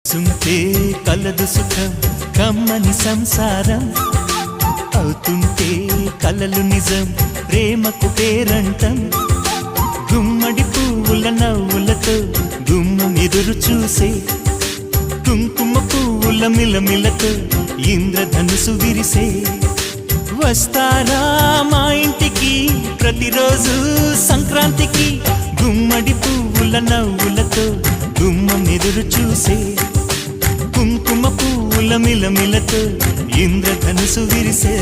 సుంటే కలదు సుఖం కమ్మని సంసారం అవుతుంటే కలలు నిజం ప్రేమకు పేరంటం గుమ్మడి పువ్వుల నవ్వులతో గుమ్మం ఎదురు చూసే కుంకుమ పువ్వుల మిలమిలతో ఇంద్రధనుసు విరిసే వస్తారా మా ఇంటికి ప్రతిరోజు సంక్రాంతికి గుమ్మడి పువ్వుల నవ్వులతో గుమ్మం ఎదురు చూసే కుంకుమ పువ్వుల మిలమిలతో ఇంద్రధనుసు విరిసే